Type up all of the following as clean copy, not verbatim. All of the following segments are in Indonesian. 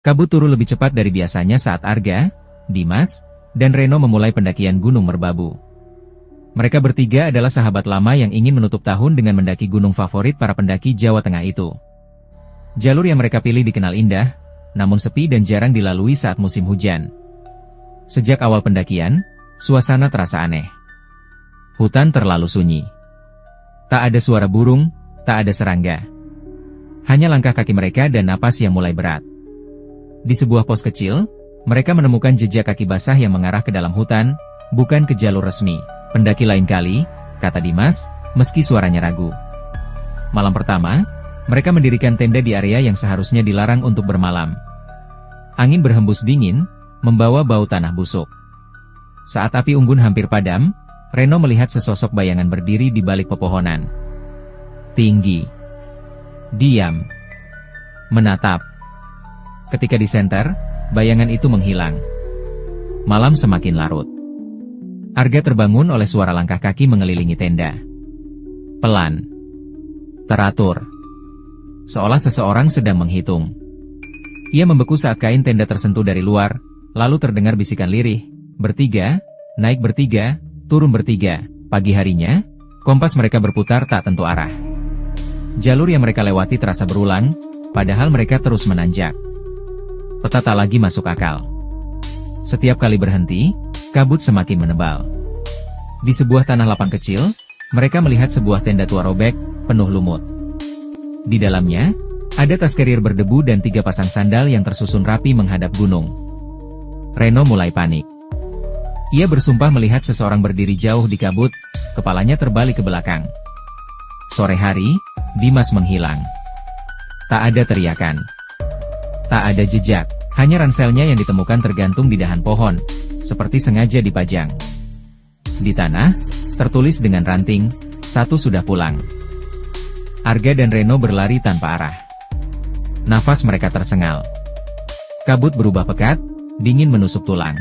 Kabut turun lebih cepat dari biasanya saat Arga, Dimas, dan Reno memulai pendakian Gunung Merbabu. Mereka bertiga adalah sahabat lama yang ingin menutup tahun dengan mendaki gunung favorit para pendaki Jawa Tengah itu. Jalur yang mereka pilih dikenal indah, namun sepi dan jarang dilalui saat musim hujan. Sejak awal pendakian, suasana terasa aneh. Hutan terlalu sunyi. Tak ada suara burung, tak ada serangga. Hanya langkah kaki mereka dan napas yang mulai berat. Di sebuah pos kecil, mereka menemukan jejak kaki basah yang mengarah ke dalam hutan, bukan ke jalur resmi. Pendaki lain kali, kata Dimas, meski suaranya ragu. Malam pertama, mereka mendirikan tenda di area yang seharusnya dilarang untuk bermalam. Angin berhembus dingin, membawa bau tanah busuk. Saat api unggun hampir padam, Reno melihat sesosok bayangan berdiri di balik pepohonan. Tinggi. Diam. Menatap. Ketika disenter, bayangan itu menghilang. Malam semakin larut. Arga terbangun oleh suara langkah kaki mengelilingi tenda. Pelan. Teratur. Seolah seseorang sedang menghitung. Ia membeku saat kain tenda tersentuh dari luar, lalu terdengar bisikan lirih. Bertiga, naik bertiga, turun bertiga. Pagi harinya, kompas mereka berputar tak tentu arah. Jalur yang mereka lewati terasa berulang, padahal mereka terus menanjak. Peta tak lagi masuk akal. Setiap kali berhenti, kabut semakin menebal. Di sebuah tanah lapang kecil, mereka melihat sebuah tenda tua robek, penuh lumut. Di dalamnya, ada tas carrier berdebu dan 3 pasang sandal yang tersusun rapi menghadap gunung. Reno mulai panik. Ia bersumpah melihat seseorang berdiri jauh di kabut, kepalanya terbalik ke belakang. Sore hari, Dimas menghilang. Tak ada teriakan. Tak ada jejak, hanya ranselnya yang ditemukan tergantung di dahan pohon, seperti sengaja dipajang. Di tanah, tertulis dengan ranting, "1 sudah pulang." Arga dan Reno berlari tanpa arah. Nafas mereka tersengal. Kabut berubah pekat, dingin menusuk tulang.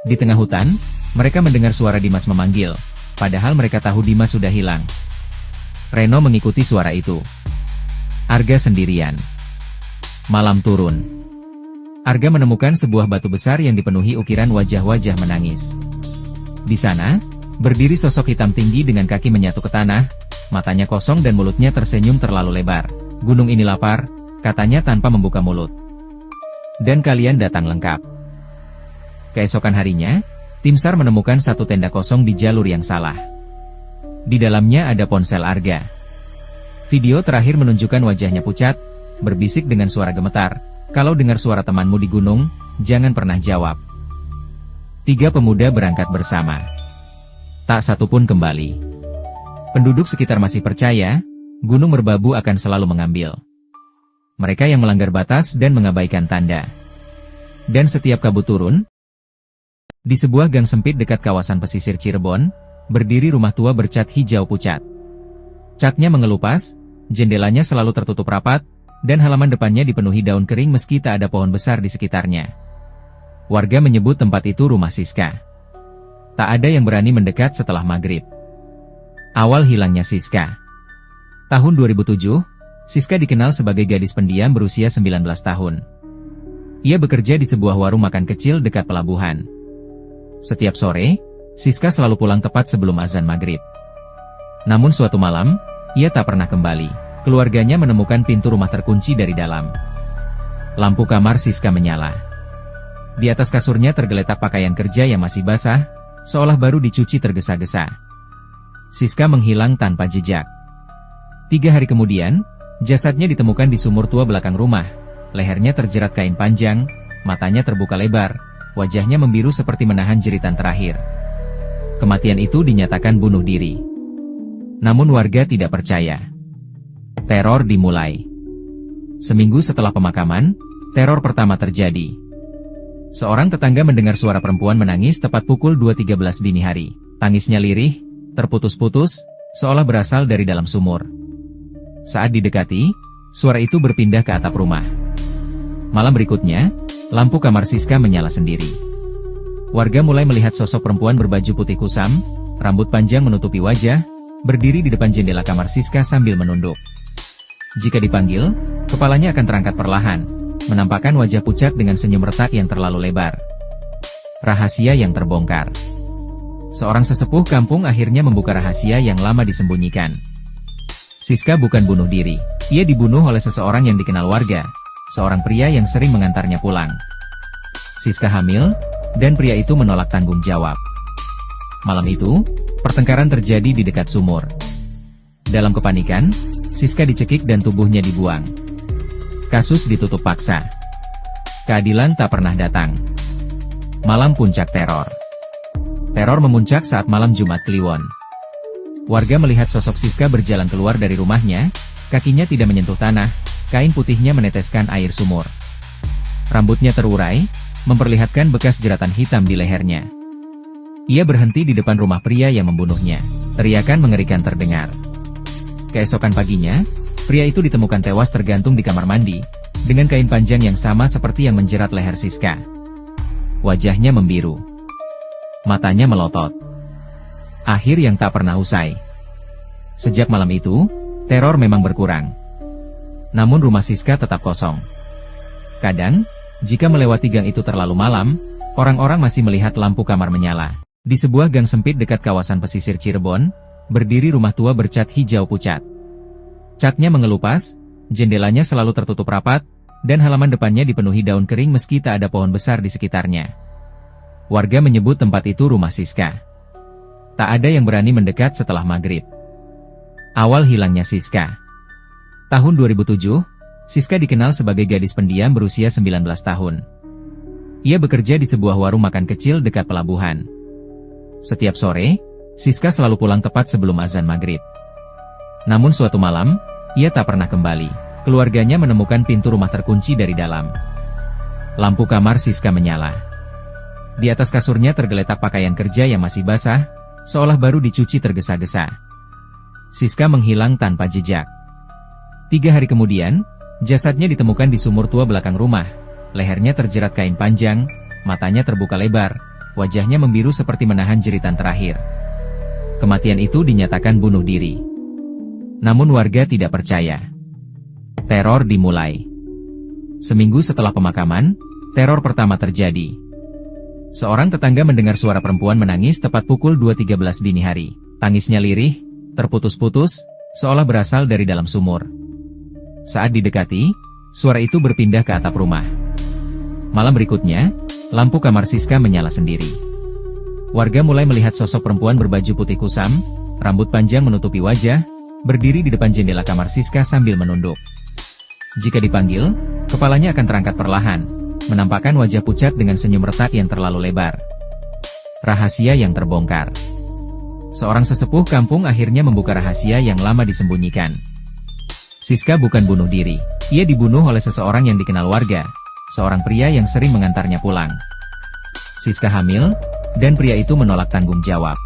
Di tengah hutan, mereka mendengar suara Dimas memanggil, padahal mereka tahu Dimas sudah hilang. Reno mengikuti suara itu. Arga sendirian. Malam turun. Arga menemukan sebuah batu besar yang dipenuhi ukiran wajah-wajah menangis. Di sana, berdiri sosok hitam tinggi dengan kaki menyatu ke tanah, matanya kosong dan mulutnya tersenyum terlalu lebar. "Gunung ini lapar," katanya tanpa membuka mulut. "Dan kalian datang lengkap." Keesokan harinya, tim SAR menemukan satu tenda kosong di jalur yang salah. Di dalamnya ada ponsel Arga. Video terakhir menunjukkan wajahnya pucat, berbisik dengan suara gemetar, "Kalau dengar suara temanmu di gunung, jangan pernah jawab." 3 pemuda berangkat bersama. Tak satu pun kembali. Penduduk sekitar masih percaya, Gunung Merbabu akan selalu mengambil. Mereka yang melanggar batas dan mengabaikan tanda. Dan setiap kabut turun, di sebuah gang sempit dekat kawasan pesisir Cirebon, berdiri rumah tua bercat hijau pucat. Catnya mengelupas, jendelanya selalu tertutup rapat, dan halaman depannya dipenuhi daun kering meski tak ada pohon besar di sekitarnya. Warga menyebut tempat itu rumah Siska. Tak ada yang berani mendekat setelah maghrib. Awal hilangnya Siska. Tahun 2007, Siska dikenal sebagai gadis pendiam berusia 19 tahun. Ia bekerja di sebuah warung makan kecil dekat pelabuhan. Setiap sore, Siska selalu pulang tepat sebelum azan maghrib. Namun suatu malam, ia tak pernah kembali. Keluarganya menemukan pintu rumah terkunci dari dalam. Lampu kamar Siska menyala. Di atas kasurnya tergeletak pakaian kerja yang masih basah, seolah baru dicuci tergesa-gesa. Siska menghilang tanpa jejak. 3 hari kemudian, jasadnya ditemukan di sumur tua belakang rumah. Lehernya terjerat kain panjang, matanya terbuka lebar, wajahnya membiru seperti menahan jeritan terakhir. Kematian itu dinyatakan bunuh diri. Namun warga tidak percaya. Teror dimulai. Seminggu setelah pemakaman, teror pertama terjadi. Seorang tetangga mendengar suara perempuan menangis tepat pukul 2.13 dini hari. Tangisnya lirih, terputus-putus, seolah berasal dari dalam sumur. Saat didekati, suara itu berpindah ke atap rumah. Malam berikutnya, lampu kamar Siska menyala sendiri. Warga mulai melihat sosok perempuan berbaju putih kusam, rambut panjang menutupi wajah, berdiri di depan jendela kamar Siska sambil menunduk. Jika dipanggil, kepalanya akan terangkat perlahan, menampakkan wajah pucat dengan senyum retak yang terlalu lebar. Rahasia yang terbongkar. Seorang sesepuh kampung akhirnya membuka rahasia yang lama disembunyikan. Siska bukan bunuh diri. Ia dibunuh oleh seseorang yang dikenal warga, seorang pria yang sering mengantarnya pulang. Siska hamil, dan pria itu menolak tanggung jawab. Malam itu, pertengkaran terjadi di dekat sumur. Dalam kepanikan, Siska dicekik dan tubuhnya dibuang. Kasus ditutup paksa. Keadilan tak pernah datang. Malam puncak teror. Teror memuncak saat malam Jumat Kliwon. Warga melihat sosok Siska berjalan keluar dari rumahnya, kakinya tidak menyentuh tanah, kain putihnya meneteskan air sumur. Rambutnya terurai, memperlihatkan bekas jeratan hitam di lehernya. Ia berhenti di depan rumah pria yang membunuhnya. Teriakan mengerikan terdengar. Keesokan paginya, pria itu ditemukan tewas tergantung di kamar mandi, dengan kain panjang yang sama seperti yang menjerat leher Siska. Wajahnya membiru. Matanya melotot. Akhir yang tak pernah usai. Sejak malam itu, teror memang berkurang. Namun rumah Siska tetap kosong. Kadang, jika melewati gang itu terlalu malam, orang-orang masih melihat lampu kamar menyala. Di sebuah gang sempit dekat kawasan pesisir Cirebon, berdiri rumah tua bercat hijau pucat. Catnya mengelupas, jendelanya selalu tertutup rapat, dan halaman depannya dipenuhi daun kering meski tak ada pohon besar di sekitarnya. Warga menyebut tempat itu rumah Siska. Tak ada yang berani mendekat setelah maghrib. Awal hilangnya Siska. Tahun 2007, Siska dikenal sebagai gadis pendiam berusia 19 tahun. Ia bekerja di sebuah warung makan kecil dekat pelabuhan. Setiap sore, Siska selalu pulang tepat sebelum azan maghrib. Namun suatu malam, ia tak pernah kembali. Keluarganya menemukan pintu rumah terkunci dari dalam. Lampu kamar Siska menyala. Di atas kasurnya tergeletak pakaian kerja yang masih basah, seolah baru dicuci tergesa-gesa. Siska menghilang tanpa jejak. 3 hari kemudian, jasadnya ditemukan di sumur tua belakang rumah. Lehernya terjerat kain panjang, matanya terbuka lebar, wajahnya membiru seperti menahan jeritan terakhir. Kematian itu dinyatakan bunuh diri. Namun warga tidak percaya. Teror dimulai. Seminggu setelah pemakaman, teror pertama terjadi. Seorang tetangga mendengar suara perempuan menangis tepat pukul 2.13 dini hari. Tangisnya lirih, terputus-putus, seolah berasal dari dalam sumur. Saat didekati, suara itu berpindah ke atap rumah. Malam berikutnya, lampu kamar Siska menyala sendiri. Warga mulai melihat sosok perempuan berbaju putih kusam, rambut panjang menutupi wajah, berdiri di depan jendela kamar Siska sambil menunduk. Jika dipanggil, kepalanya akan terangkat perlahan, menampakkan wajah pucat dengan senyum retak yang terlalu lebar. Rahasia yang terbongkar. Seorang sesepuh kampung akhirnya membuka rahasia yang lama disembunyikan. Siska bukan bunuh diri. Ia dibunuh oleh seseorang yang dikenal warga, seorang pria yang sering mengantarnya pulang. Siska hamil, dan pria itu menolak tanggung jawab.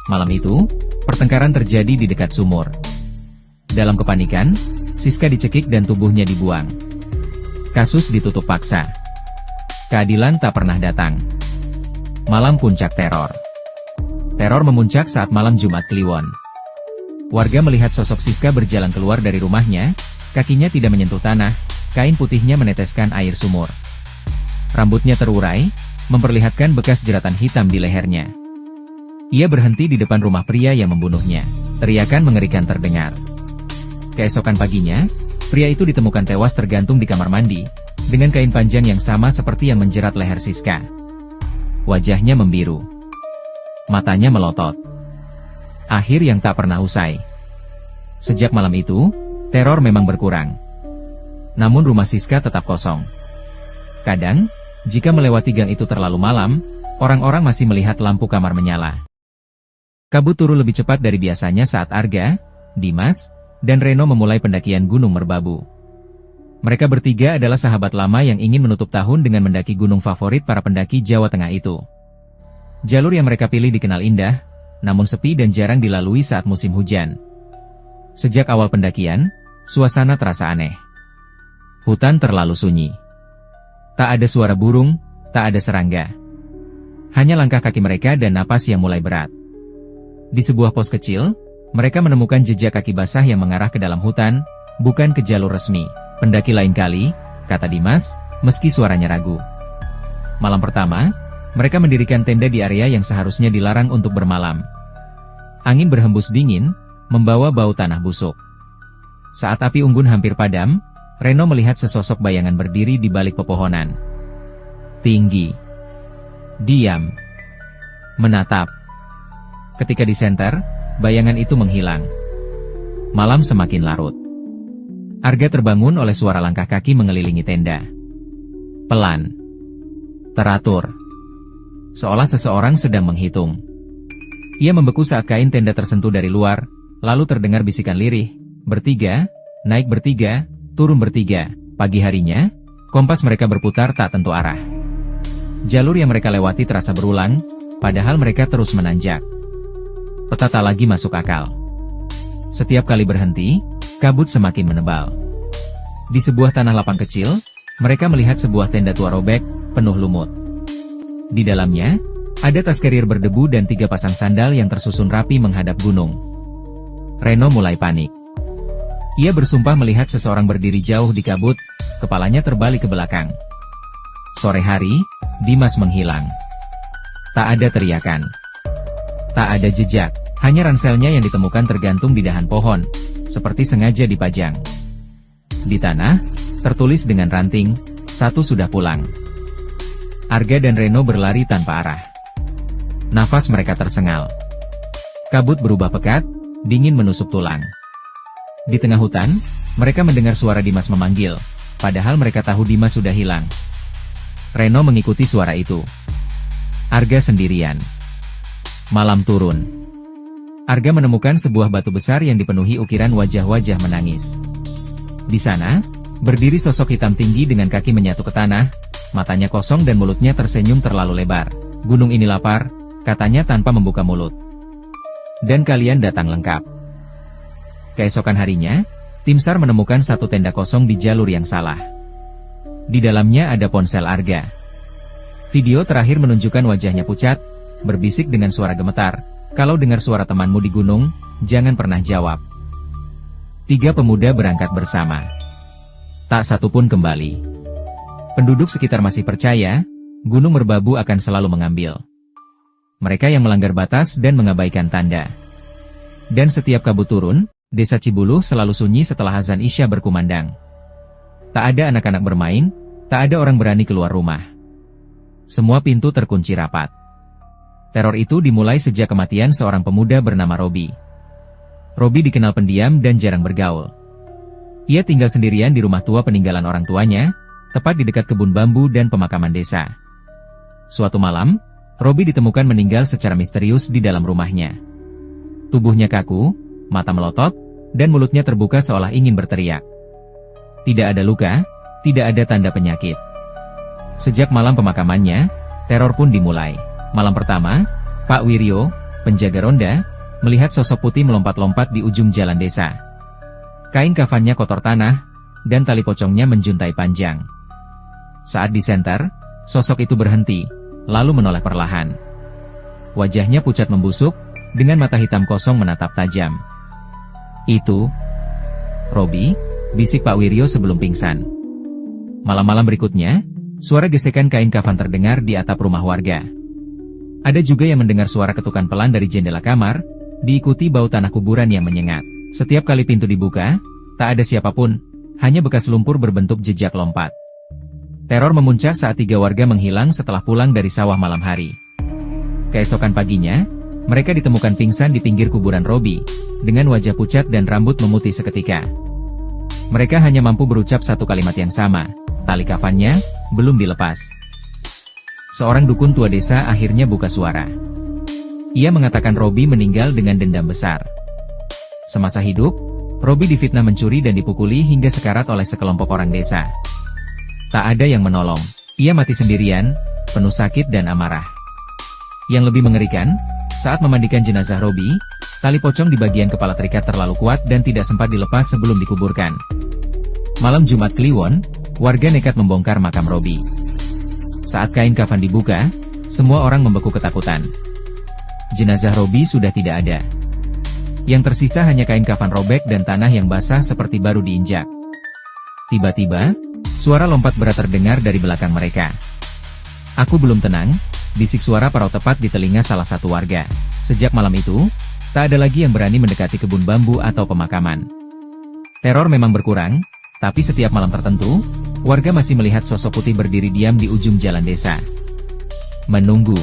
Malam itu, pertengkaran terjadi di dekat sumur. Dalam kepanikan, Siska dicekik dan tubuhnya dibuang. Kasus ditutup paksa. Keadilan tak pernah datang. Malam puncak teror. Teror memuncak saat malam Jumat Kliwon. Warga melihat sosok Siska berjalan keluar dari rumahnya, kakinya tidak menyentuh tanah, kain putihnya meneteskan air sumur. Rambutnya terurai, memperlihatkan bekas jeratan hitam di lehernya. Ia berhenti di depan rumah pria yang membunuhnya. Teriakan mengerikan terdengar. Keesokan paginya, pria itu ditemukan tewas tergantung di kamar mandi, dengan kain panjang yang sama seperti yang menjerat leher Siska. Wajahnya membiru. Matanya melotot. Akhir yang tak pernah usai. Sejak malam itu, teror memang berkurang. Namun rumah Siska tetap kosong. Kadang, jika melewati gang itu terlalu malam, orang-orang masih melihat lampu kamar menyala. Kabut turun lebih cepat dari biasanya saat Arga, Dimas, dan Reno memulai pendakian Gunung Merbabu. Mereka bertiga adalah sahabat lama yang ingin menutup tahun dengan mendaki gunung favorit para pendaki Jawa Tengah itu. Jalur yang mereka pilih dikenal indah, namun sepi dan jarang dilalui saat musim hujan. Sejak awal pendakian, suasana terasa aneh. Hutan terlalu sunyi. Tak ada suara burung, tak ada serangga. Hanya langkah kaki mereka dan napas yang mulai berat. Di sebuah pos kecil, mereka menemukan jejak kaki basah yang mengarah ke dalam hutan, bukan ke jalur resmi. Pendaki lain kali, kata Dimas, meski suaranya ragu. Malam pertama, mereka mendirikan tenda di area yang seharusnya dilarang untuk bermalam. Angin berhembus dingin, membawa bau tanah busuk. Saat api unggun hampir padam, Reno melihat sesosok bayangan berdiri di balik pepohonan. Tinggi. Diam. Menatap. Ketika disenter, bayangan itu menghilang. Malam semakin larut. Arga terbangun oleh suara langkah kaki mengelilingi tenda. Pelan. Teratur. Seolah seseorang sedang menghitung. Ia membeku saat kain tenda tersentuh dari luar, lalu terdengar bisikan lirih. Bertiga, naik bertiga, turun bertiga. Pagi harinya, kompas mereka berputar tak tentu arah. Jalur yang mereka lewati terasa berulang, padahal mereka terus menanjak. Peta tak lagi masuk akal. Setiap kali berhenti, kabut semakin menebal. Di sebuah tanah lapang kecil, mereka melihat sebuah tenda tua robek, penuh lumut. Di dalamnya, ada tas carrier berdebu dan 3 pasang sandal yang tersusun rapi menghadap gunung. Reno mulai panik. Ia bersumpah melihat seseorang berdiri jauh di kabut, kepalanya terbalik ke belakang. Sore hari, Dimas menghilang. Tak ada teriakan. Tak ada jejak, hanya ranselnya yang ditemukan tergantung di dahan pohon, seperti sengaja dipajang. Di tanah, tertulis dengan ranting, "1 sudah pulang." Arga dan Reno berlari tanpa arah. Nafas mereka tersengal. Kabut berubah pekat, dingin menusuk tulang. Di tengah hutan, mereka mendengar suara Dimas memanggil, padahal mereka tahu Dimas sudah hilang. Reno mengikuti suara itu. Arga sendirian. Malam turun. Arga menemukan sebuah batu besar yang dipenuhi ukiran wajah-wajah menangis. Di sana, berdiri sosok hitam tinggi dengan kaki menyatu ke tanah, matanya kosong dan mulutnya tersenyum terlalu lebar. "Gunung ini lapar," katanya tanpa membuka mulut. "Dan kalian datang lengkap." Keesokan harinya, tim SAR menemukan satu tenda kosong di jalur yang salah. Di dalamnya ada ponsel Arga. Video terakhir menunjukkan wajahnya pucat, berbisik dengan suara gemetar, "Kalau dengar suara temanmu di gunung, jangan pernah jawab." 3 pemuda berangkat bersama. Tak satu pun kembali. Penduduk sekitar masih percaya, Gunung Merbabu akan selalu mengambil. Mereka yang melanggar batas dan mengabaikan tanda. Dan setiap kabut turun, Desa Cibuluh selalu sunyi setelah azan Isya berkumandang. Tak ada anak-anak bermain, tak ada orang berani keluar rumah. Semua pintu terkunci rapat. Teror itu dimulai sejak kematian seorang pemuda bernama Robi. Robi dikenal pendiam dan jarang bergaul. Ia tinggal sendirian di rumah tua peninggalan orang tuanya, tepat di dekat kebun bambu dan pemakaman desa. Suatu malam, Robi ditemukan meninggal secara misterius di dalam rumahnya. Tubuhnya kaku, mata melotot, dan mulutnya terbuka seolah ingin berteriak. Tidak ada luka, tidak ada tanda penyakit. Sejak malam pemakamannya, teror pun dimulai. Malam pertama, Pak Wiryo, penjaga ronda, melihat sosok putih melompat-lompat di ujung jalan desa. Kain kafannya kotor tanah, dan tali pocongnya menjuntai panjang. Saat disenter, sosok itu berhenti, lalu menoleh perlahan. Wajahnya pucat membusuk, dengan mata hitam kosong menatap tajam. "Itu Robi," bisik Pak Wiryo sebelum pingsan. Malam-malam berikutnya, suara gesekan kain kafan terdengar di atap rumah warga. Ada juga yang mendengar suara ketukan pelan dari jendela kamar, diikuti bau tanah kuburan yang menyengat. Setiap kali pintu dibuka, tak ada siapapun, hanya bekas lumpur berbentuk jejak lompat. Teror memuncak saat 3 warga menghilang setelah pulang dari sawah malam hari. Keesokan paginya, mereka ditemukan pingsan di pinggir kuburan Robi, dengan wajah pucat dan rambut memutih seketika. Mereka hanya mampu berucap satu kalimat yang sama, tali kafannya belum dilepas. Seorang dukun tua desa akhirnya buka suara. Ia mengatakan Robi meninggal dengan dendam besar. Semasa hidup, Robi difitnah mencuri dan dipukuli hingga sekarat oleh sekelompok orang desa. Tak ada yang menolong. Ia mati sendirian, penuh sakit dan amarah. Yang lebih mengerikan, saat memandikan jenazah Robi, tali pocong di bagian kepala terikat terlalu kuat dan tidak sempat dilepas sebelum dikuburkan. Malam Jumat Kliwon, warga nekat membongkar makam Robi. Saat kain kafan dibuka, semua orang membeku ketakutan. Jenazah Robi sudah tidak ada. Yang tersisa hanya kain kafan robek dan tanah yang basah seperti baru diinjak. Tiba-tiba, Suara lompat berat terdengar dari belakang mereka. Aku belum tenang, bisik suara parau tepat di telinga salah satu warga. Sejak malam itu, tak ada lagi yang berani mendekati kebun bambu atau pemakaman. Teror memang berkurang, tapi setiap malam tertentu, warga masih melihat sosok putih berdiri diam di ujung jalan desa. Menunggu.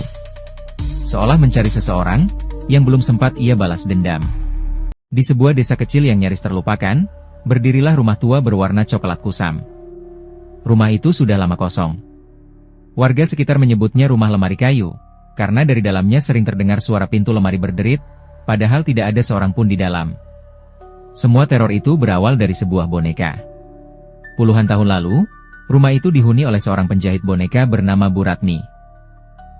Seolah mencari seseorang, yang belum sempat ia balas dendam. Di sebuah desa kecil yang nyaris terlupakan, berdirilah rumah tua berwarna coklat kusam. Rumah itu sudah lama kosong. Warga sekitar menyebutnya rumah lemari kayu, karena dari dalamnya sering terdengar suara pintu lemari berderit, padahal tidak ada seorang pun di dalam. Semua teror itu berawal dari sebuah boneka. Puluhan tahun lalu, rumah itu dihuni oleh seorang penjahit boneka bernama Bu Ratmi.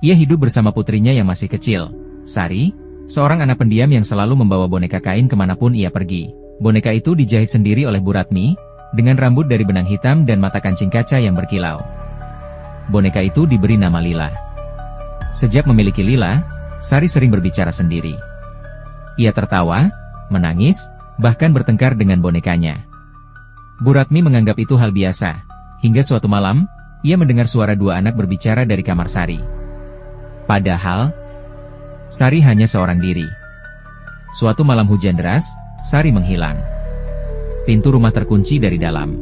Ia hidup bersama putrinya yang masih kecil, Sari, seorang anak pendiam yang selalu membawa boneka kain kemanapun ia pergi. Boneka itu dijahit sendiri oleh Bu Ratmi, dengan rambut dari benang hitam dan mata kancing kaca yang berkilau. Boneka itu diberi nama Lila. Sejak memiliki Lila, Sari sering berbicara sendiri. Ia tertawa, menangis, bahkan bertengkar dengan bonekanya. Bu Ratmi menganggap itu hal biasa, hingga suatu malam, ia mendengar suara dua anak berbicara dari kamar Sari. Padahal, Sari hanya seorang diri. Suatu malam hujan deras, Sari menghilang. Pintu rumah terkunci dari dalam.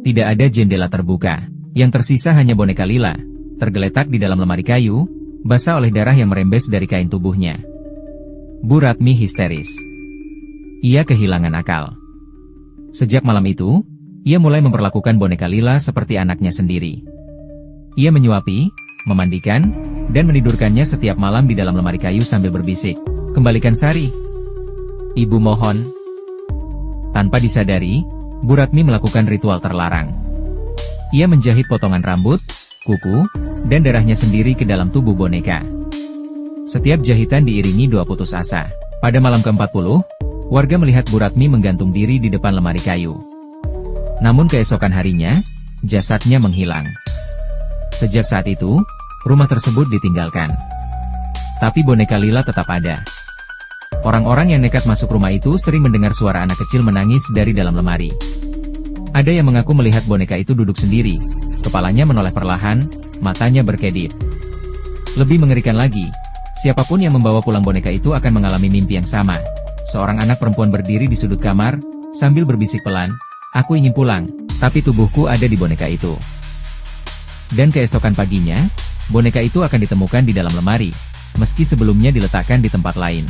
Tidak ada jendela terbuka, yang tersisa hanya boneka Lila, tergeletak di dalam lemari kayu, basah oleh darah yang merembes dari kain tubuhnya. Bu Ratmi histeris. Ia kehilangan akal. Sejak malam itu, ia mulai memperlakukan boneka Lila seperti anaknya sendiri. Ia menyuapi, memandikan, dan menidurkannya setiap malam di dalam lemari kayu sambil berbisik, "Kembalikan Sari. Ibu mohon." Tanpa disadari, Bu Ratmi melakukan ritual terlarang. Ia menjahit potongan rambut, kuku, dan darahnya sendiri ke dalam tubuh boneka. Setiap jahitan diiringi doa putus asa. Pada malam ke-40, warga melihat Bu Ratmi menggantung diri di depan lemari kayu. Namun keesokan harinya, jasadnya menghilang. Sejak saat itu, rumah tersebut ditinggalkan. Tapi boneka Lila tetap ada. Orang-orang yang nekat masuk rumah itu sering mendengar suara anak kecil menangis dari dalam lemari. Ada yang mengaku melihat boneka itu duduk sendiri, kepalanya menoleh perlahan, matanya berkedip. Lebih mengerikan lagi, siapapun yang membawa pulang boneka itu akan mengalami mimpi yang sama. Seorang anak perempuan berdiri di sudut kamar, sambil berbisik pelan, "Aku ingin pulang, tapi tubuhku ada di boneka itu." Dan keesokan paginya, boneka itu akan ditemukan di dalam lemari, meski sebelumnya diletakkan di tempat lain.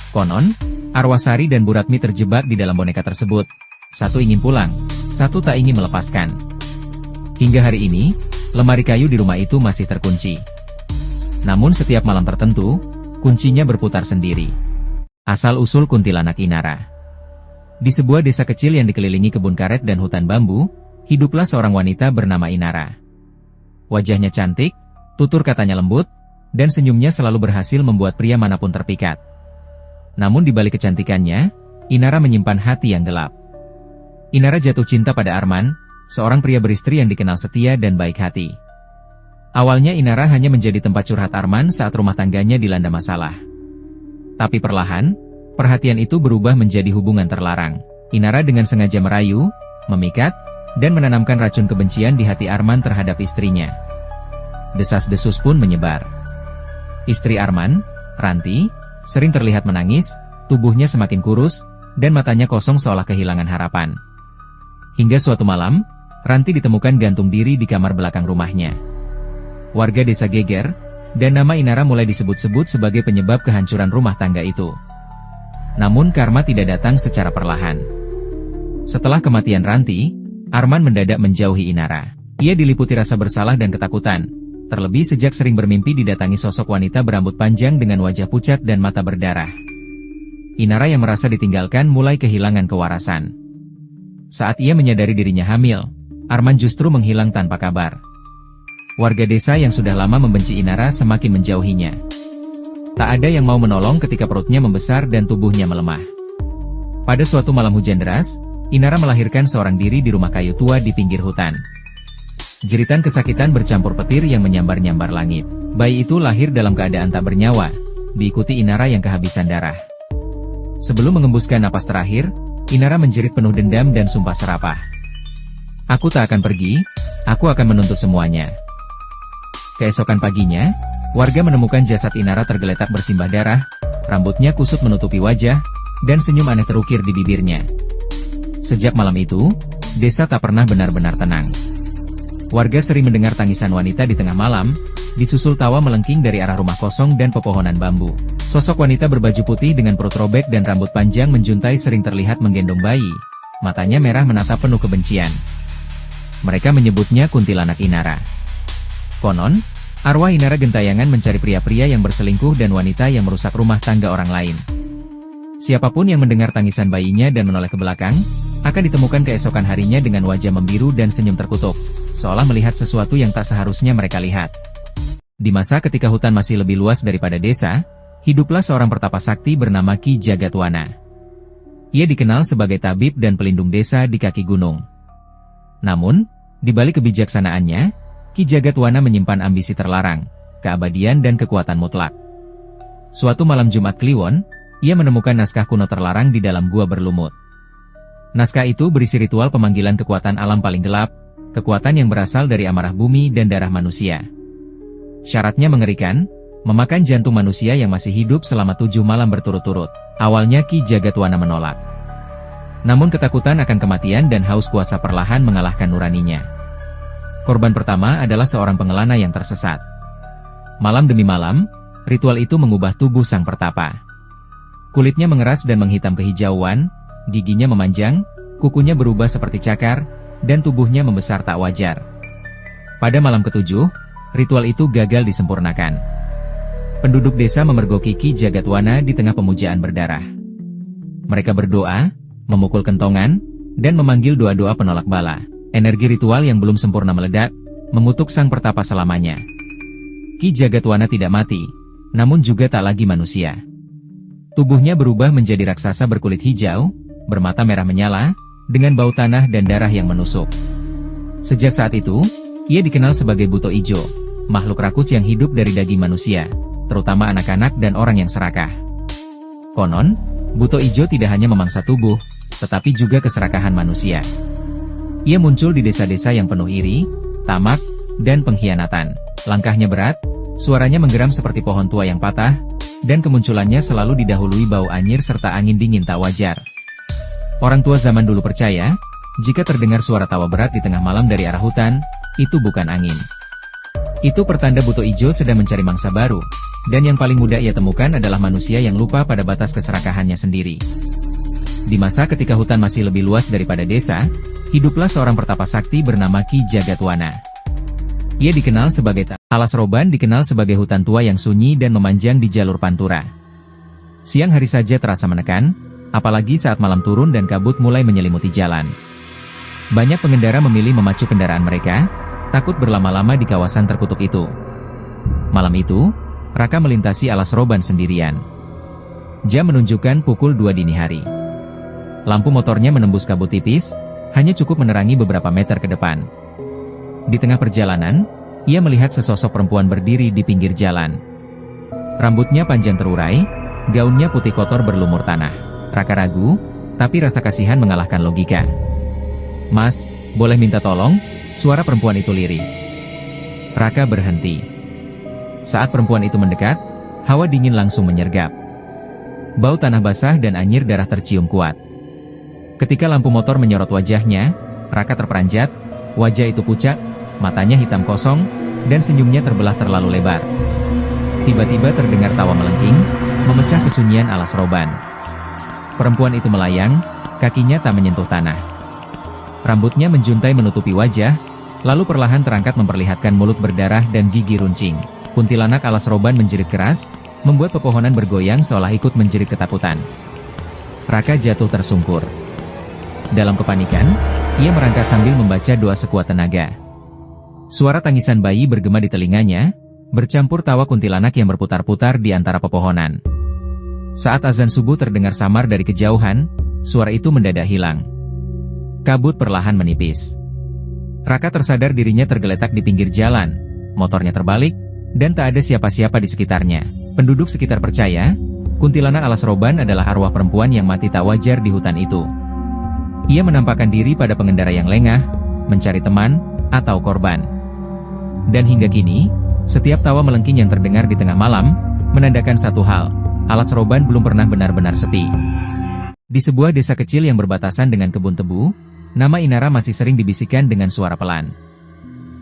Konon, arwah Sari dan Bu Ratmi terjebak di dalam boneka tersebut. Satu ingin pulang, satu tak ingin melepaskan. Hingga hari ini, lemari kayu di rumah itu masih terkunci. Namun setiap malam tertentu, kuncinya berputar sendiri. Asal-usul kuntilanak Inara. Di sebuah desa kecil yang dikelilingi kebun karet dan hutan bambu, hiduplah seorang wanita bernama Inara. Wajahnya cantik, tutur katanya lembut, dan senyumnya selalu berhasil membuat pria manapun terpikat. Namun di balik kecantikannya, Inara menyimpan hati yang gelap. Inara jatuh cinta pada Arman, seorang pria beristri yang dikenal setia dan baik hati. Awalnya Inara hanya menjadi tempat curhat Arman saat rumah tangganya dilanda masalah. Tapi perlahan, perhatian itu berubah menjadi hubungan terlarang. Inara dengan sengaja merayu, memikat, dan menanamkan racun kebencian di hati Arman terhadap istrinya. Desas-desus pun menyebar. Istri Arman, Ranti, sering terlihat menangis, tubuhnya semakin kurus, dan matanya kosong seolah kehilangan harapan. Hingga suatu malam, Ranti ditemukan gantung diri di kamar belakang rumahnya. Warga desa geger, dan nama Inara mulai disebut-sebut sebagai penyebab kehancuran rumah tangga itu. Namun karma tidak datang secara perlahan. Setelah kematian Ranti, Arman mendadak menjauhi Inara. Ia diliputi rasa bersalah dan ketakutan. Terlebih sejak sering bermimpi didatangi sosok wanita berambut panjang dengan wajah pucat dan mata berdarah. Inara yang merasa ditinggalkan mulai kehilangan kewarasan. Saat ia menyadari dirinya hamil, Arman justru menghilang tanpa kabar. Warga desa yang sudah lama membenci Inara semakin menjauhinya. Tak ada yang mau menolong ketika perutnya membesar dan tubuhnya melemah. Pada suatu malam hujan deras, Inara melahirkan seorang diri di rumah kayu tua di pinggir hutan. Jeritan kesakitan bercampur petir yang menyambar-nyambar langit. Bayi itu lahir dalam keadaan tak bernyawa, diikuti Inara yang kehabisan darah. Sebelum mengembuskan napas terakhir, Inara menjerit penuh dendam dan sumpah serapah. Aku tak akan pergi, aku akan menuntut semuanya. Keesokan paginya, warga menemukan jasad Inara tergeletak bersimbah darah, rambutnya kusut menutupi wajah, dan senyum aneh terukir di bibirnya. Sejak malam itu, desa tak pernah benar-benar tenang. Warga sering mendengar tangisan wanita di tengah malam, disusul tawa melengking dari arah rumah kosong dan pepohonan bambu. Sosok wanita berbaju putih dengan perut robek dan rambut panjang menjuntai sering terlihat menggendong bayi. Matanya merah menatap penuh kebencian. Mereka menyebutnya kuntilanak Inara. Konon, arwah Inara gentayangan mencari pria-pria yang berselingkuh dan wanita yang merusak rumah tangga orang lain. Siapapun yang mendengar tangisan bayinya dan menoleh ke belakang, akan ditemukan keesokan harinya dengan wajah membiru dan senyum terkutuk, seolah melihat sesuatu yang tak seharusnya mereka lihat. Di masa ketika hutan masih lebih luas daripada desa, hiduplah seorang pertapa sakti bernama Ki Jagatwana. Ia dikenal sebagai tabib dan pelindung desa di kaki gunung. Namun, di balik kebijaksanaannya, Ki Jagatwana menyimpan ambisi terlarang, keabadian dan kekuatan mutlak. Suatu malam Jumat Kliwon, ia menemukan naskah kuno terlarang di dalam gua berlumut. Naskah itu berisi ritual pemanggilan kekuatan alam paling gelap, kekuatan yang berasal dari amarah bumi dan darah manusia. Syaratnya mengerikan, memakan jantung manusia yang masih hidup selama 7 malam berturut-turut. Awalnya Ki Jagatwana menolak. Namun ketakutan akan kematian dan haus kuasa perlahan mengalahkan nuraninya. Korban pertama adalah seorang pengelana yang tersesat. Malam demi malam, ritual itu mengubah tubuh sang pertapa. Kulitnya mengeras dan menghitam kehijauan, giginya memanjang, kukunya berubah seperti cakar, dan tubuhnya membesar tak wajar. Pada malam ketujuh, ritual itu gagal disempurnakan. Penduduk desa memergoki Ki Jagatwana di tengah pemujaan berdarah. Mereka berdoa, memukul kentongan, dan memanggil doa-doa penolak bala. Energi ritual yang belum sempurna meledak, mengutuk sang pertapa selamanya. Ki Jagatwana tidak mati, namun juga tak lagi manusia. Tubuhnya berubah menjadi raksasa berkulit hijau, bermata merah menyala, dengan bau tanah dan darah yang menusuk. Sejak saat itu, ia dikenal sebagai Buto Ijo, makhluk rakus yang hidup dari daging manusia, terutama anak-anak dan orang yang serakah. Konon, Buto Ijo tidak hanya memangsa tubuh, tetapi juga keserakahan manusia. Ia muncul di desa-desa yang penuh iri, tamak, dan pengkhianatan. Langkahnya berat, suaranya menggeram seperti pohon tua yang patah, dan kemunculannya selalu didahului bau anyir serta angin dingin tak wajar. Orang tua zaman dulu percaya, jika terdengar suara tawa berat di tengah malam dari arah hutan, itu bukan angin. Itu pertanda Buto Ijo sedang mencari mangsa baru, dan yang paling mudah ia temukan adalah manusia yang lupa pada batas keserakahannya sendiri. Di masa ketika hutan masih lebih luas daripada desa, hiduplah seorang pertapa sakti bernama Ki Jagatwana. Ia dikenal sebagai Alas Roban dikenal sebagai hutan tua yang sunyi dan memanjang di jalur pantura. Siang hari saja terasa menekan, apalagi saat malam turun dan kabut mulai menyelimuti jalan. Banyak pengendara memilih memacu kendaraan mereka, takut berlama-lama di kawasan terkutuk itu. Malam itu, Raka melintasi Alas Roban sendirian. Jam menunjukkan pukul 2 dini hari. Lampu motornya menembus kabut tipis, hanya cukup menerangi beberapa meter ke depan. Di tengah perjalanan, ia melihat sesosok perempuan berdiri di pinggir jalan. Rambutnya panjang terurai, gaunnya putih kotor berlumur tanah. Raka ragu, tapi rasa kasihan mengalahkan logika. "Mas, boleh minta tolong?" Suara perempuan itu lirih. Raka berhenti. Saat perempuan itu mendekat, hawa dingin langsung menyergap. Bau tanah basah dan anyir darah tercium kuat. Ketika lampu motor menyorot wajahnya, Raka terperanjat, wajah itu pucat, matanya hitam kosong, dan senyumnya terbelah terlalu lebar. Tiba-tiba terdengar tawa melengking, memecah kesunyian Alas Roban. Perempuan itu melayang, kakinya tak menyentuh tanah. Rambutnya menjuntai menutupi wajah, lalu perlahan terangkat memperlihatkan mulut berdarah dan gigi runcing. Kuntilanak Alas Roban menjerit keras, membuat pepohonan bergoyang seolah ikut menjerit ketakutan. Raka jatuh tersungkur. Dalam kepanikan, ia merangkak sambil membaca doa sekuat tenaga. Suara tangisan bayi bergema di telinganya, bercampur tawa kuntilanak yang berputar-putar di antara pepohonan. Saat azan subuh terdengar samar dari kejauhan, suara itu mendadak hilang. Kabut perlahan menipis. Raka tersadar dirinya tergeletak di pinggir jalan, motornya terbalik, dan tak ada siapa-siapa di sekitarnya. Penduduk sekitar percaya, kuntilanak Alas Roban adalah arwah perempuan yang mati tak wajar di hutan itu. Ia menampakkan diri pada pengendara yang lengah, mencari teman, atau korban. Dan hingga kini, setiap tawa melengking yang terdengar di tengah malam, menandakan satu hal, alas Roban belum pernah benar-benar sepi. Di sebuah desa kecil yang berbatasan dengan kebun tebu, nama Inara masih sering dibisikkan dengan suara pelan.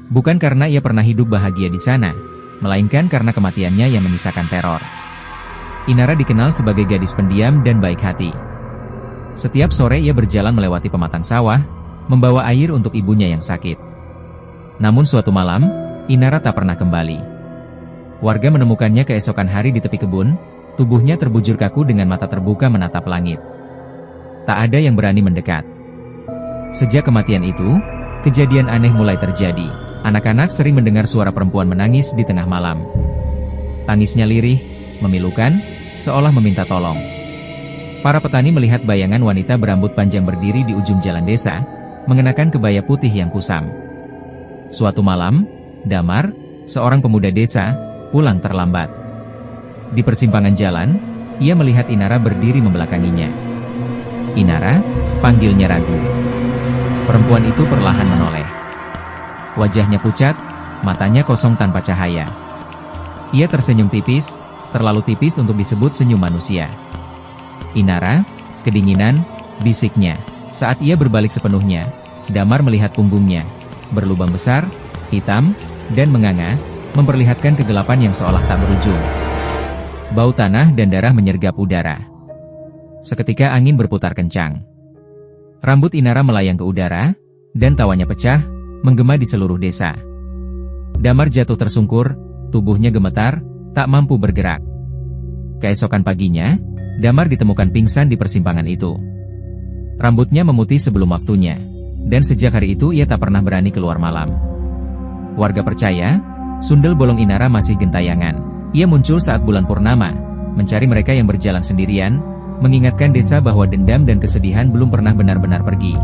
Bukan karena ia pernah hidup bahagia di sana, melainkan karena kematiannya yang menyisakan teror. Inara dikenal sebagai gadis pendiam dan baik hati. Setiap sore ia berjalan melewati pematang sawah, membawa air untuk ibunya yang sakit. Namun suatu malam, Inara tak pernah kembali. Warga menemukannya keesokan hari di tepi kebun, tubuhnya terbujur kaku dengan mata terbuka menatap langit. Tak ada yang berani mendekat. Sejak kematian itu, kejadian aneh mulai terjadi. Anak-anak sering mendengar suara perempuan menangis di tengah malam. Tangisnya lirih, memilukan, seolah meminta tolong. Para petani melihat bayangan wanita berambut panjang berdiri di ujung jalan desa, mengenakan kebaya putih yang kusam. Suatu malam, Damar, seorang pemuda desa, pulang terlambat. Di persimpangan jalan, ia melihat Inara berdiri membelakanginya. "Inara," panggilnya ragu. Perempuan itu perlahan menoleh. Wajahnya pucat, matanya kosong tanpa cahaya. Ia tersenyum tipis, terlalu tipis untuk disebut senyum manusia. "Inara," kedinginan, bisiknya. Saat ia berbalik sepenuhnya, Damar melihat punggungnya, berlubang besar, hitam, dan menganga, memperlihatkan kegelapan yang seolah tak berujung. Bau tanah dan darah menyergap udara. Seketika angin berputar kencang. Rambut Inara melayang ke udara, dan tawanya pecah, menggema di seluruh desa. Damar jatuh tersungkur, tubuhnya gemetar, tak mampu bergerak. Keesokan paginya, Damar ditemukan pingsan di persimpangan itu. Rambutnya memutih sebelum waktunya, dan sejak hari itu ia tak pernah berani keluar malam. Warga percaya, sundel bolong Inara masih gentayangan. Ia muncul saat bulan purnama, mencari mereka yang berjalan sendirian, mengingatkan desa bahwa dendam dan kesedihan belum pernah benar-benar pergi.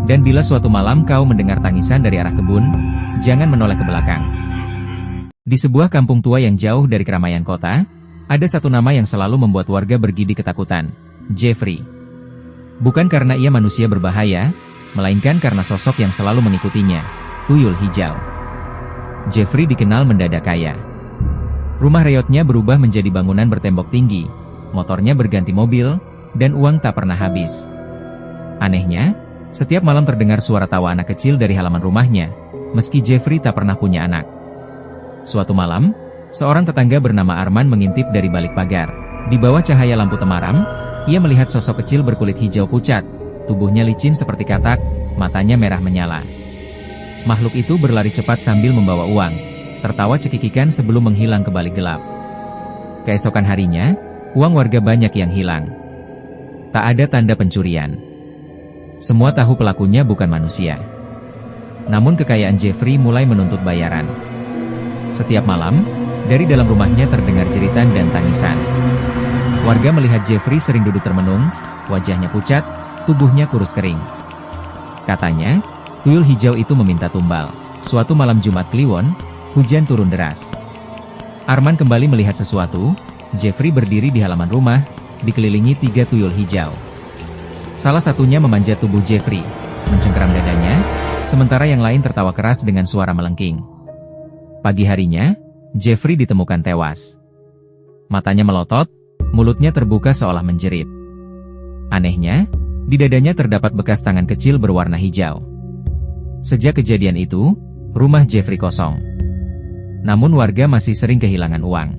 Dan bila suatu malam kau mendengar tangisan dari arah kebun, jangan menoleh ke belakang. Di sebuah kampung tua yang jauh dari keramaian kota, ada satu nama yang selalu membuat warga bergidi ketakutan, Jeffrey. Bukan karena ia manusia berbahaya, melainkan karena sosok yang selalu mengikutinya, tuyul hijau. Jeffrey dikenal mendadak kaya. Rumah reotnya berubah menjadi bangunan bertembok tinggi, motornya berganti mobil, dan uang tak pernah habis. Anehnya, setiap malam terdengar suara tawa anak kecil dari halaman rumahnya, meski Jeffrey tak pernah punya anak. Suatu malam, seorang tetangga bernama Arman mengintip dari balik pagar. Di bawah cahaya lampu temaram, ia melihat sosok kecil berkulit hijau pucat, tubuhnya licin seperti katak, matanya merah menyala. Makhluk itu berlari cepat sambil membawa uang, tertawa cekikikan sebelum menghilang ke balik gelap. Keesokan harinya, uang warga banyak yang hilang. Tak ada tanda pencurian. Semua tahu pelakunya bukan manusia. Namun kekayaan Jeffrey mulai menuntut bayaran. Setiap malam, dari dalam rumahnya terdengar jeritan dan tangisan. Warga melihat Jeffrey sering duduk termenung, wajahnya pucat, tubuhnya kurus kering. Katanya, tuyul hijau itu meminta tumbal. Suatu malam Jumat Kliwon, hujan turun deras. Arman kembali melihat sesuatu. Jeffrey berdiri di halaman rumah, dikelilingi 3 tuyul hijau. Salah satunya memanjat tubuh Jeffrey, mencengkeram dadanya, sementara yang lain tertawa keras dengan suara melengking. Pagi harinya, Jeffrey ditemukan tewas. Matanya melotot, mulutnya terbuka seolah menjerit. Anehnya, di dadanya terdapat bekas tangan kecil berwarna hijau. Sejak kejadian itu, rumah Jeffrey kosong. Namun warga masih sering kehilangan uang.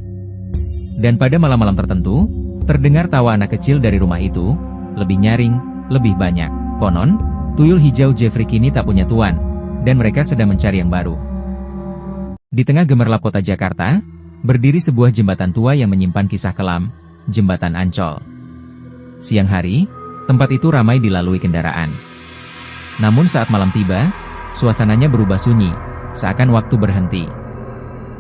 Dan pada malam-malam tertentu, terdengar tawa anak kecil dari rumah itu, lebih nyaring, lebih banyak. Konon, tuyul hijau Jeffrey kini tak punya tuan, dan mereka sedang mencari yang baru. Di tengah gemerlap kota Jakarta, berdiri sebuah jembatan tua yang menyimpan kisah kelam, Jembatan Ancol. Siang hari, tempat itu ramai dilalui kendaraan. Namun saat malam tiba, suasananya berubah sunyi, seakan waktu berhenti.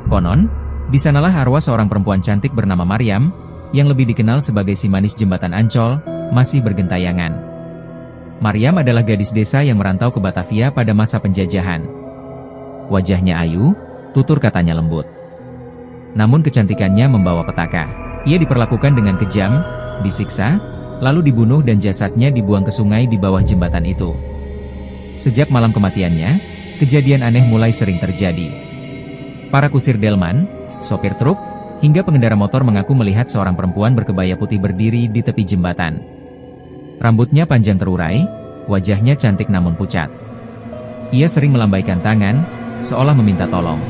Konon, di sanalah arwah seorang perempuan cantik bernama Maryam, yang lebih dikenal sebagai si manis Jembatan Ancol, masih bergentayangan. Maryam adalah gadis desa yang merantau ke Batavia pada masa penjajahan. Wajahnya ayu, tutur katanya lembut. Namun kecantikannya membawa petaka. Ia diperlakukan dengan kejam, disiksa, lalu dibunuh dan jasadnya dibuang ke sungai di bawah jembatan itu. Sejak malam kematiannya, kejadian aneh mulai sering terjadi. Para kusir delman, sopir truk, hingga pengendara motor mengaku melihat seorang perempuan berkebaya putih berdiri di tepi jembatan. Rambutnya panjang terurai, wajahnya cantik namun pucat. Ia sering melambaikan tangan, seolah meminta tolong.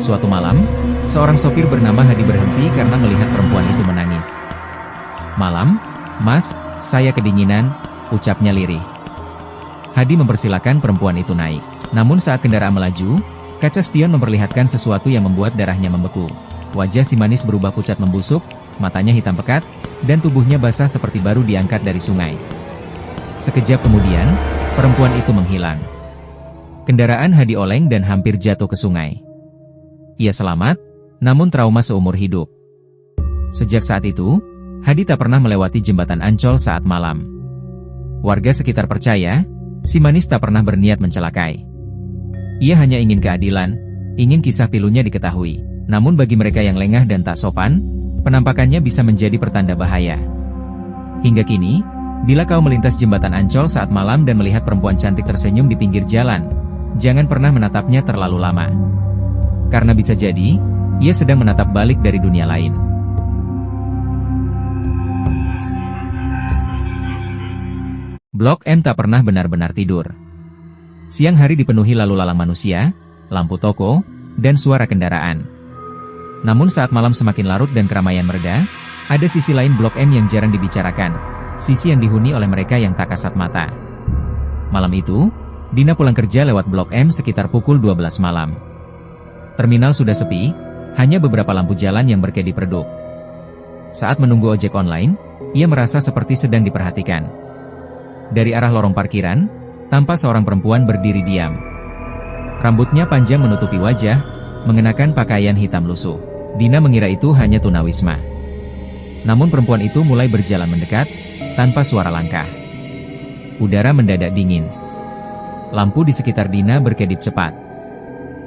Suatu malam, seorang sopir bernama Hadi berhenti karena melihat perempuan itu menangis. "Malam, Mas, saya kedinginan," ucapnya lirih. Hadi mempersilahkan perempuan itu naik. Namun saat kendaraan melaju, kaca spion memperlihatkan sesuatu yang membuat darahnya membeku. Wajah si manis berubah pucat membusuk, matanya hitam pekat, dan tubuhnya basah seperti baru diangkat dari sungai. Sekejap kemudian, perempuan itu menghilang. Kendaraan Hadi oleng dan hampir jatuh ke sungai. Ia selamat, namun trauma seumur hidup. Sejak saat itu, Hadi tak pernah melewati jembatan Ancol saat malam. Warga sekitar percaya, si manis tak pernah berniat mencelakai. Ia hanya ingin keadilan, ingin kisah pilunya diketahui. Namun bagi mereka yang lengah dan tak sopan, penampakannya bisa menjadi pertanda bahaya. Hingga kini, bila kau melintas jembatan Ancol saat malam dan melihat perempuan cantik tersenyum di pinggir jalan, jangan pernah menatapnya terlalu lama. Karena bisa jadi, ia sedang menatap balik dari dunia lain. Blok M tak pernah benar-benar tidur. Siang hari dipenuhi lalu lalang manusia, lampu toko, dan suara kendaraan. Namun saat malam semakin larut dan keramaian mereda, ada sisi lain Blok M yang jarang dibicarakan, sisi yang dihuni oleh mereka yang tak kasat mata. Malam itu, Dina pulang kerja lewat Blok M sekitar pukul 12 malam. Terminal sudah sepi, hanya beberapa lampu jalan yang berkedip redup. Saat menunggu ojek online, ia merasa seperti sedang diperhatikan. Dari arah lorong parkiran, tampak seorang perempuan berdiri diam. Rambutnya panjang menutupi wajah, mengenakan pakaian hitam lusuh. Dina mengira itu hanya tunawisma. Namun perempuan itu mulai berjalan mendekat, tanpa suara langkah. Udara mendadak dingin. Lampu di sekitar Dina berkedip cepat.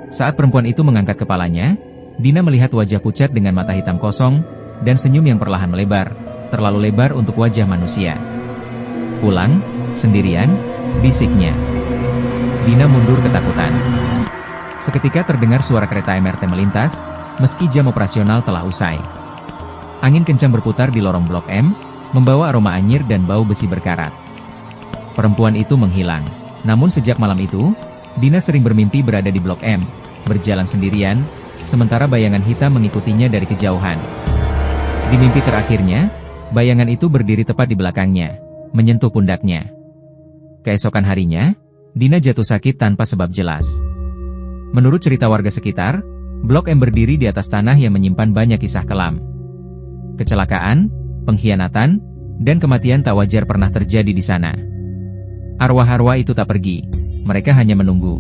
Saat perempuan itu mengangkat kepalanya, Dina melihat wajah pucat dengan mata hitam kosong, dan senyum yang perlahan melebar, terlalu lebar untuk wajah manusia. "Pulang, sendirian?" bisiknya. Dina mundur ketakutan. Seketika terdengar suara kereta MRT melintas, meski jam operasional telah usai. Angin kencang berputar di lorong Blok M, membawa aroma anyir dan bau besi berkarat. Perempuan itu menghilang. Namun sejak malam itu, Dina sering bermimpi berada di Blok M, berjalan sendirian, sementara bayangan hitam mengikutinya dari kejauhan. Di mimpi terakhirnya, bayangan itu berdiri tepat di belakangnya, menyentuh pundaknya. Keesokan harinya, Dina jatuh sakit tanpa sebab jelas. Menurut cerita warga sekitar, Blok M berdiri di atas tanah yang menyimpan banyak kisah kelam. Kecelakaan, pengkhianatan, dan kematian tak wajar pernah terjadi di sana. Arwah-arwah itu tak pergi, mereka hanya menunggu.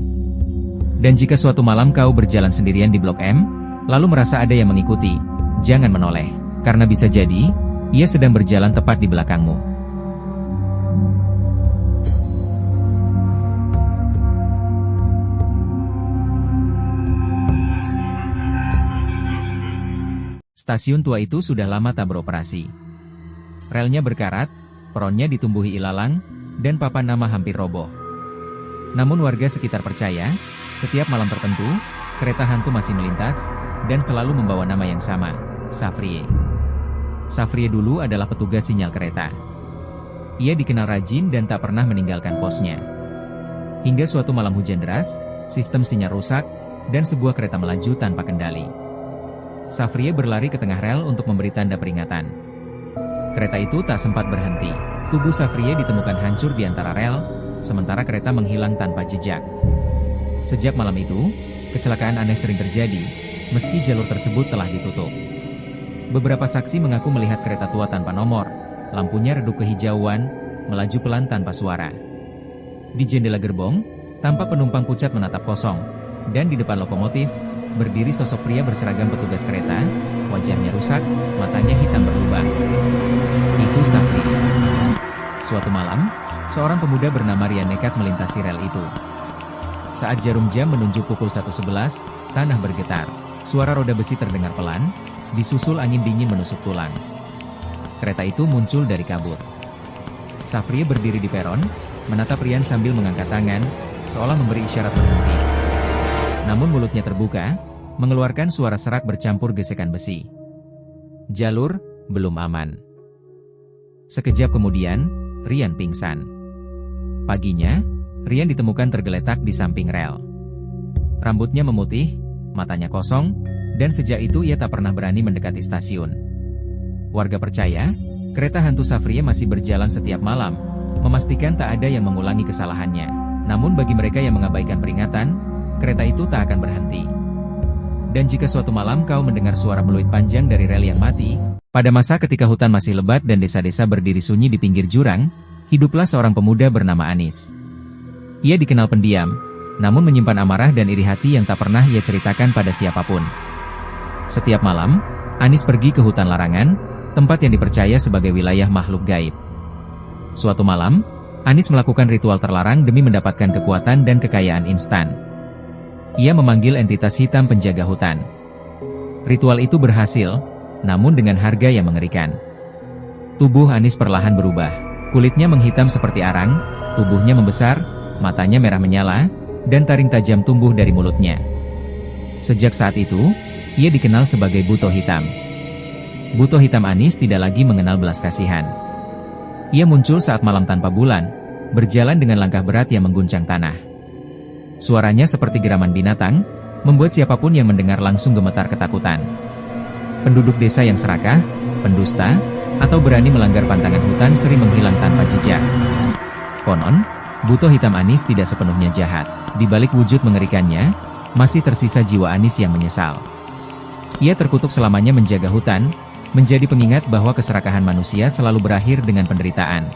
Dan jika suatu malam kau berjalan sendirian di Blok M, lalu merasa ada yang mengikuti, jangan menoleh, karena bisa jadi, ia sedang berjalan tepat di belakangmu. Stasiun tua itu sudah lama tak beroperasi. Relnya berkarat, peronnya ditumbuhi ilalang, dan papan nama hampir roboh. Namun warga sekitar percaya, setiap malam tertentu, kereta hantu masih melintas, dan selalu membawa nama yang sama, Safrie. Safrie dulu adalah petugas sinyal kereta. Ia dikenal rajin dan tak pernah meninggalkan posnya. Hingga suatu malam hujan deras, sistem sinyal rusak, dan sebuah kereta melaju tanpa kendali. Safrie berlari ke tengah rel untuk memberi tanda peringatan. Kereta itu tak sempat berhenti. Tubuh Safrie ditemukan hancur di antara rel, sementara kereta menghilang tanpa jejak. Sejak malam itu, kecelakaan aneh sering terjadi, meski jalur tersebut telah ditutup. Beberapa saksi mengaku melihat kereta tua tanpa nomor, lampunya redup kehijauan, melaju pelan tanpa suara. Di jendela gerbong, tampak penumpang pucat menatap kosong, dan di depan lokomotif, berdiri sosok pria berseragam petugas kereta, wajahnya rusak, matanya hitam berlubang. Itu Safri. Suatu malam, seorang pemuda bernama Rian nekat melintasi rel itu. Saat jarum jam menunjuk pukul 1.11, tanah bergetar. Suara roda besi terdengar pelan, disusul angin dingin menusuk tulang. Kereta itu muncul dari kabut. Safri berdiri di peron, menatap Rian sambil mengangkat tangan, seolah memberi isyarat berhenti. Namun mulutnya terbuka, mengeluarkan suara serak bercampur gesekan besi. Jalur, belum aman. Sekejap kemudian, Rian pingsan. Paginya, Rian ditemukan tergeletak di samping rel. Rambutnya memutih, matanya kosong, dan sejak itu ia tak pernah berani mendekati stasiun. Warga percaya, kereta hantu Safriye masih berjalan setiap malam, memastikan tak ada yang mengulangi kesalahannya. Namun bagi mereka yang mengabaikan peringatan, kereta itu tak akan berhenti. Dan jika suatu malam kau mendengar suara peluit panjang dari rel yang mati, pada masa ketika hutan masih lebat dan desa-desa berdiri sunyi di pinggir jurang, hiduplah seorang pemuda bernama Anis. Ia dikenal pendiam, namun menyimpan amarah dan iri hati yang tak pernah ia ceritakan pada siapapun. Setiap malam, Anis pergi ke hutan larangan, tempat yang dipercaya sebagai wilayah makhluk gaib. Suatu malam, Anis melakukan ritual terlarang demi mendapatkan kekuatan dan kekayaan instan. Ia memanggil entitas hitam penjaga hutan. Ritual itu berhasil, namun dengan harga yang mengerikan. Tubuh Anis perlahan berubah. Kulitnya menghitam seperti arang, tubuhnya membesar, matanya merah menyala, dan taring tajam tumbuh dari mulutnya. Sejak saat itu, ia dikenal sebagai Buto Hitam. Buto Hitam Anis tidak lagi mengenal belas kasihan. Ia muncul saat malam tanpa bulan, berjalan dengan langkah berat yang mengguncang tanah. Suaranya seperti geraman binatang, membuat siapapun yang mendengar langsung gemetar ketakutan. Penduduk desa yang serakah, pendusta, atau berani melanggar pantangan hutan sering menghilang tanpa jejak. Konon, Buto Hitam Anis tidak sepenuhnya jahat. Di balik wujud mengerikannya, masih tersisa jiwa Anis yang menyesal. Ia terkutuk selamanya menjaga hutan, menjadi pengingat bahwa keserakahan manusia selalu berakhir dengan penderitaan.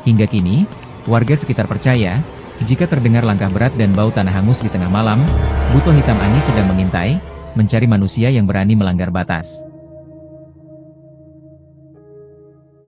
Hingga kini, warga sekitar percaya, jika terdengar langkah berat dan bau tanah hangus di tengah malam, Buto Hitam Anis sedang mengintai, mencari manusia yang berani melanggar batas.